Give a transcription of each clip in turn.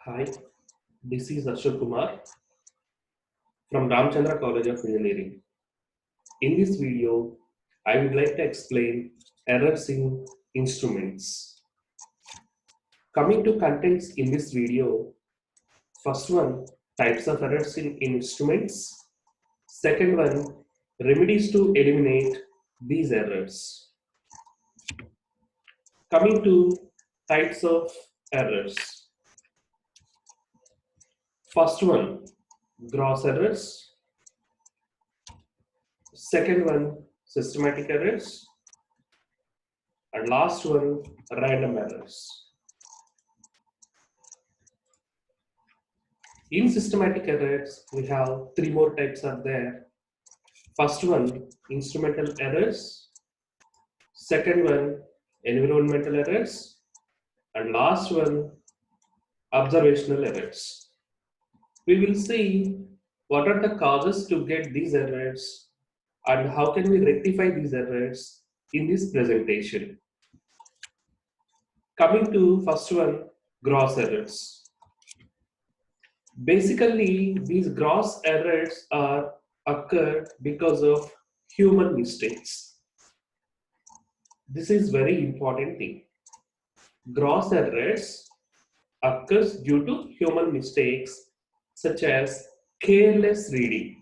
Hi, this is Ashok Kumar from Ramchandra College of Engineering. In this video, I would like to explain errors in instruments. Coming to contents in this video, first one, types of errors in instruments. Second one, remedies to eliminate these errors. Coming to types of errors. First one, gross errors. Second one, systematic errors. And last one, random errors. In systematic errors, we have three more types are there. First one, instrumental errors. Second one, environmental errors. And last one, observational errors. We will see what are the causes to get these errors and how can we rectify these errors in this presentation. Coming to first one, gross errors. Basically, these gross errors are occur because of human mistakes. This is very important thing. Gross errors occurs due to human mistakes such as careless reading.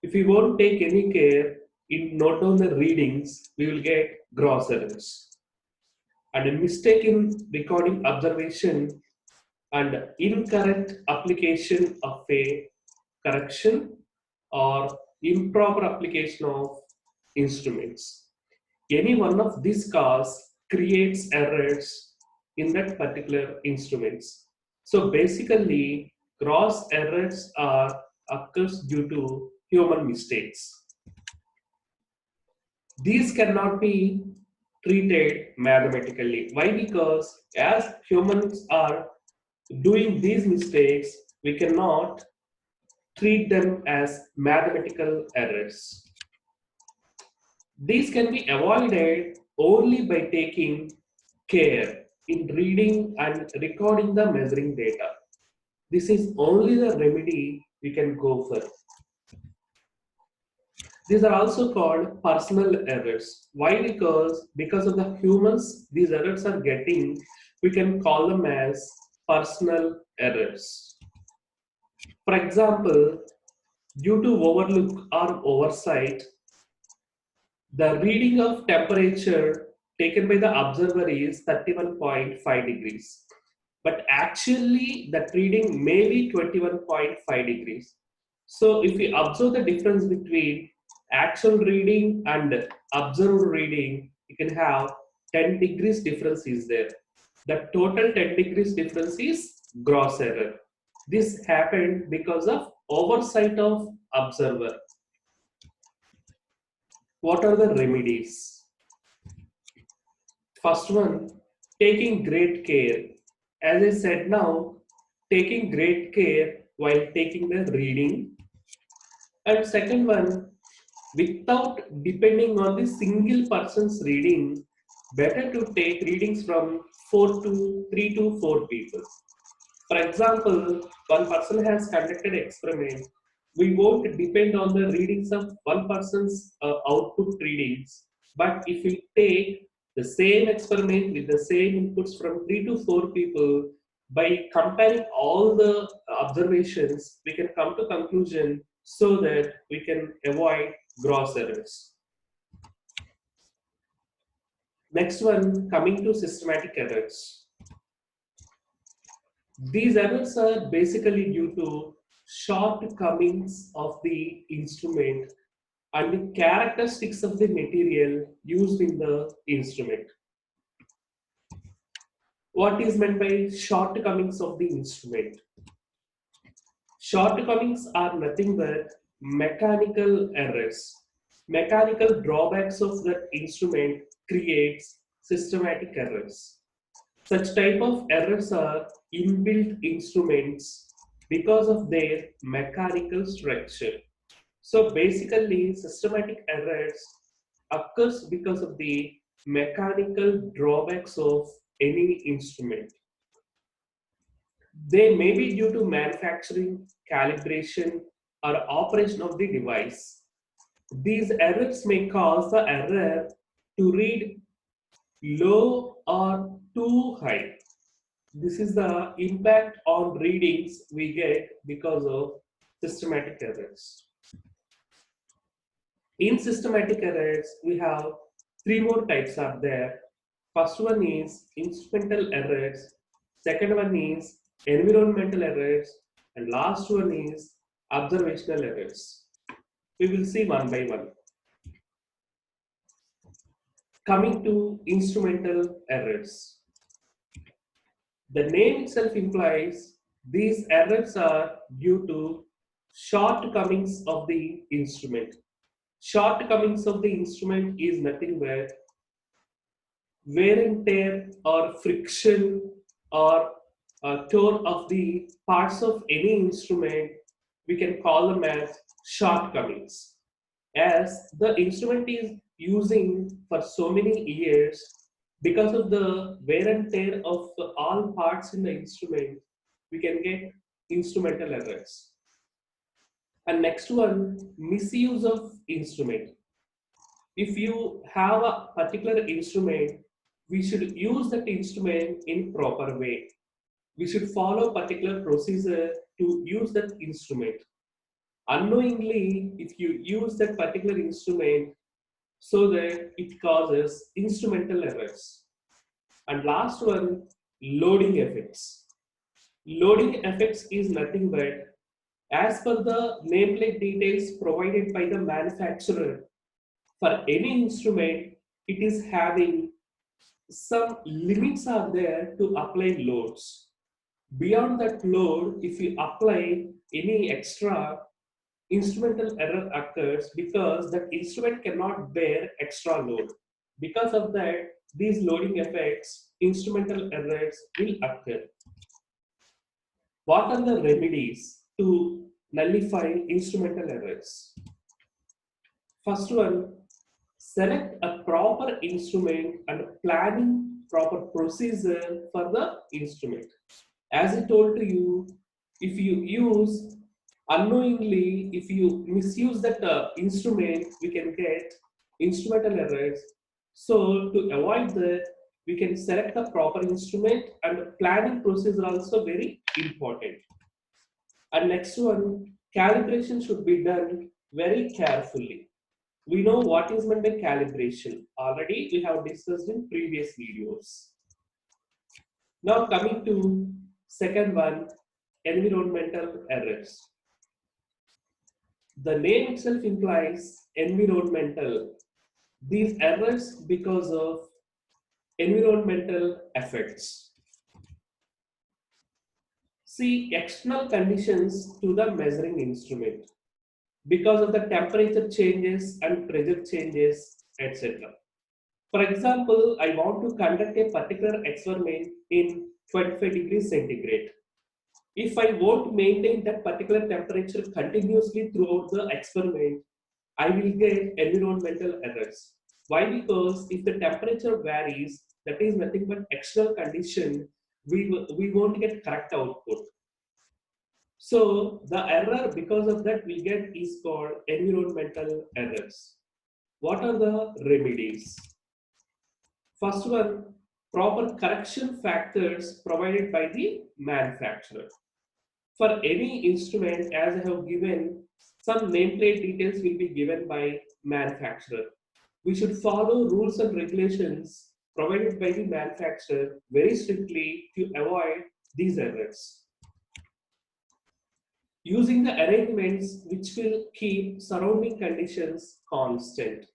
If we won't take any care in note down the readings, we will get gross errors. And a mistake in recording observation and incorrect application of a correction or improper application of instruments. Any one of these cause creates errors in that particular instruments. So basically, gross errors are occurs due to human mistakes. These cannot be treated mathematically. Why? Because as humans are doing these mistakes, we cannot treat them as mathematical errors. These can be avoided only by taking care in reading and recording the measuring data. This is only the remedy we can go for. These are also called personal errors. Why? Because of the humans these errors are getting, we can call them as personal errors. For example, due to overlook or oversight, the reading of temperature taken by the observer is 31.5 degrees. But actually, that reading may be 21.5 degrees. So, if we observe the difference between actual reading and observed reading, you can have 10 degrees difference is there. The total 10 degrees difference is gross error. This happened because of oversight of observer. What are the remedies? First one, taking great care. As I said now, taking great care while taking the reading. And second one, without depending on the single person's reading, better to take readings from 3 to 4 people. For example, one person has conducted experiment. We won't depend on the readings of one person's output readings. But if we take the same experiment with the same inputs from 3 to 4 people, by comparing all the observations, we can come to conclusion so that we can avoid gross errors. Next one, coming to systematic errors. These errors are basically due to shortcomings of the instrument and the characteristics of the material used in the instrument. What is meant by shortcomings of the instrument? Shortcomings are nothing but mechanical errors. Mechanical drawbacks of that instrument creates systematic errors. Such type of errors are inbuilt instruments because of their mechanical structure. So basically, systematic errors occurs because of the mechanical drawbacks of any instrument. They may be due to manufacturing, calibration, or operation of the device. These errors may cause the error to read low or too high. This is the impact on readings we get because of systematic errors. In systematic errors, we have three more types are there. First one is instrumental errors. Second one is environmental errors. And last one is observational errors. We will see one by one. Coming to instrumental errors. The name itself implies these errors are due to shortcomings of the instrument. Shortcomings of the instrument is nothing but wear and tear or friction or tone of the parts of any instrument. We can call them as shortcomings. As the instrument is using for so many years, because of the wear and tear of all parts in the instrument, we can get instrumental errors. And next one, misuse of instrument. If you have a particular instrument, we should use that instrument in proper way. We should follow particular procedure to use that instrument. Unknowingly, if you use that particular instrument, so that it causes instrumental errors. And last one, loading effects. Loading effects is nothing but as per the nameplate details provided by the manufacturer, for any instrument, it is having some limits are there to apply loads. Beyond that load, if you apply any extra, instrumental error occurs because that instrument cannot bear extra load. Because of that, these loading effects, instrumental errors will occur. What are the remedies to nullify instrumental errors? First one, select a proper instrument and planning proper procedure for the instrument. As I told to you, if you use unknowingly, if you misuse that instrument, we can get instrumental errors. So to avoid that, we can select the proper instrument, and planning procedure also very important. And next one, calibration should be done very carefully. We know what is meant by calibration. Already we have discussed in previous videos. Now coming to second one, environmental errors. The name itself implies environmental. These errors because of environmental effects. See external conditions to the measuring instrument because of the temperature changes and pressure changes, etc. For example, I want to conduct a particular experiment in 25 degrees centigrade. If I won't maintain that particular temperature continuously throughout the experiment, I will get environmental errors. Why? Because if the temperature varies, that is nothing but external condition, we won't get correct output. So the error because of that we get is called environmental errors. What are the remedies? First one, proper correction factors provided by the manufacturer. For any instrument, as I have given, some nameplate details will be given by manufacturer. We should follow rules and regulations provided by the manufacturer very strictly to avoid these errors. Using the arrangements which will keep surrounding conditions constant.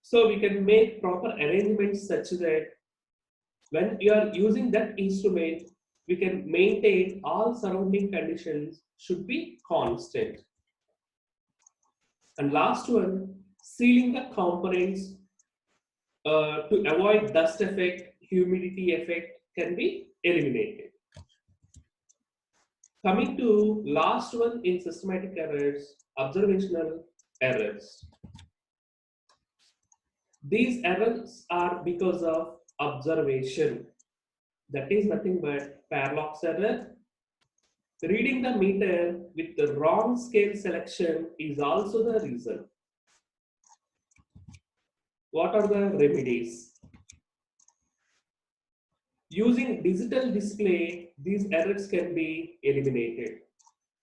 So we can make proper arrangements such that when you are using that instrument, we can maintain all surrounding conditions should be constant. And last one, sealing the components to avoid dust effect, humidity effect can be eliminated. Coming to last one in systematic errors, observational errors. These errors are because of observation. That is nothing but parallax error, Reading the meter with the wrong scale selection is also the reason. What are the remedies? Using digital display, these errors can be eliminated.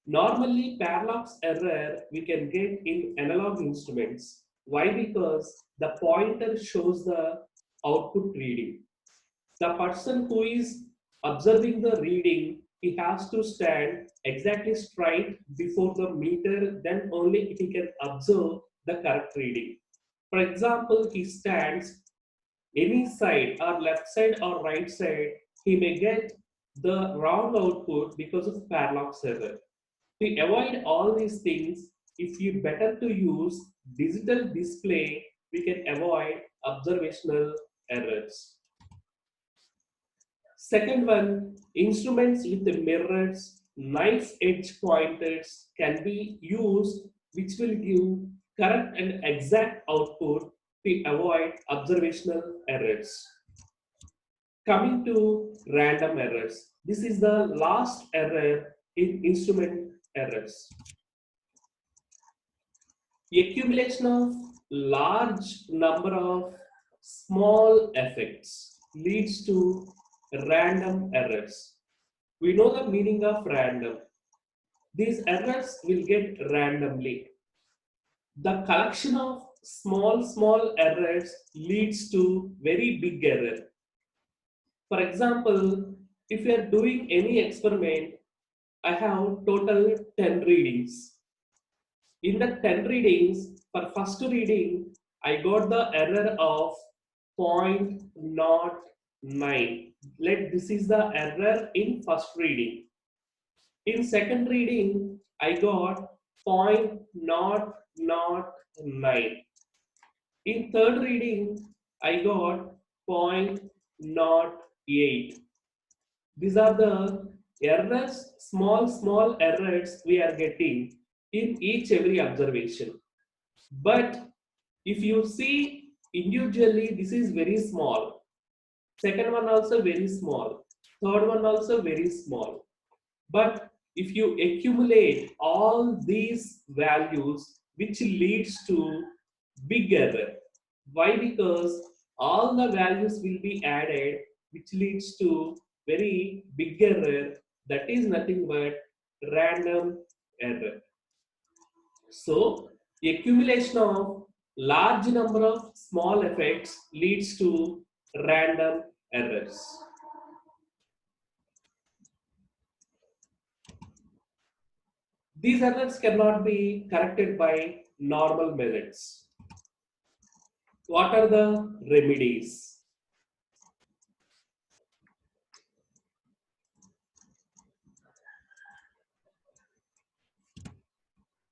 Normally, parallax error we can get in analog instruments. Why? Because the pointer shows the output reading. The person who is observing the reading, he has to stand exactly straight before the meter, then only he can observe the correct reading. For example, he stands any side or left side or right side, he may get the wrong output because of parallax error. To avoid all these things, if you better to use digital display, we can avoid observational errors. Second one, instruments with the mirrors, knife edge pointers can be used, which will give correct and exact output to avoid observational errors. Coming to random errors. This is the last error in instrument errors. Accumulation of large number of small effects leads to random errors. We know the meaning of random. These errors will get randomly. The collection of small errors leads to very big error. For example, if you are doing any experiment, I have total 10 readings. In the 10 readings, for first reading, I got the error of 0.09. This is the error in first reading. In second reading, I got 0.009. In third reading, I got 0.08. These are the errors, small errors we are getting in each every observation. But if you see individually, this is very small. Second one also very small. Third one also very small. But if you accumulate all these values, which leads to big error. Why? Because all the values will be added, which leads to very big error. That is nothing but random error. So, accumulation of large number of small effects leads to random errors. These errors cannot be corrected by normal methods. What are the remedies?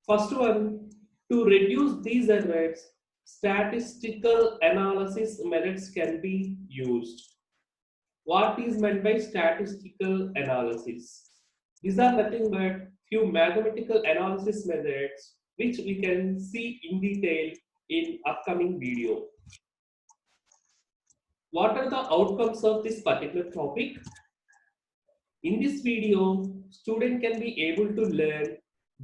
First one, to reduce these errors, statistical analysis methods can be used. What is meant by statistical analysis? These are nothing but few mathematical analysis methods which we can see in detail in upcoming video. What are the outcomes of this particular topic? In this video, student can be able to learn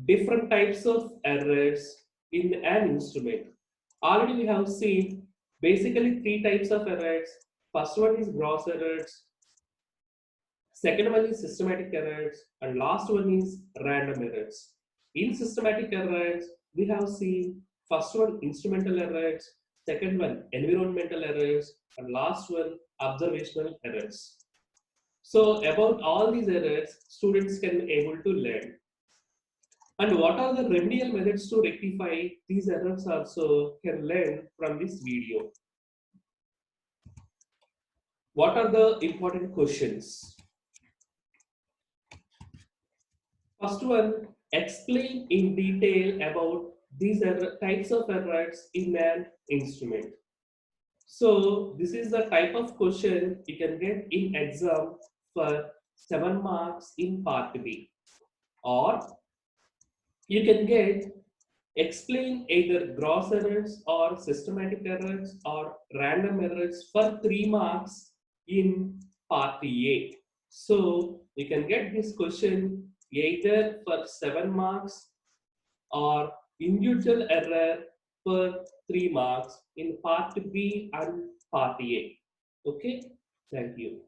different types of errors in an instrument. Already we have seen basically three types of errors. First one is gross errors, second one is systematic errors, and last one is random errors. In systematic errors, we have seen first one instrumental errors, second one environmental errors, and last one observational errors. So about all these errors, students can be able to learn. And what are the remedial methods to rectify these errors also can learn from this video. What are the important questions? First one, explain in detail about these types of errors in an instrument. So this is the type of question you can get in exam for 7 marks in part B. Or you can get explain either gross errors or systematic errors or random errors for 3 marks in part A. So you can get this question either for 7 marks or individual error for 3 marks in part B and part A. Okay, thank you.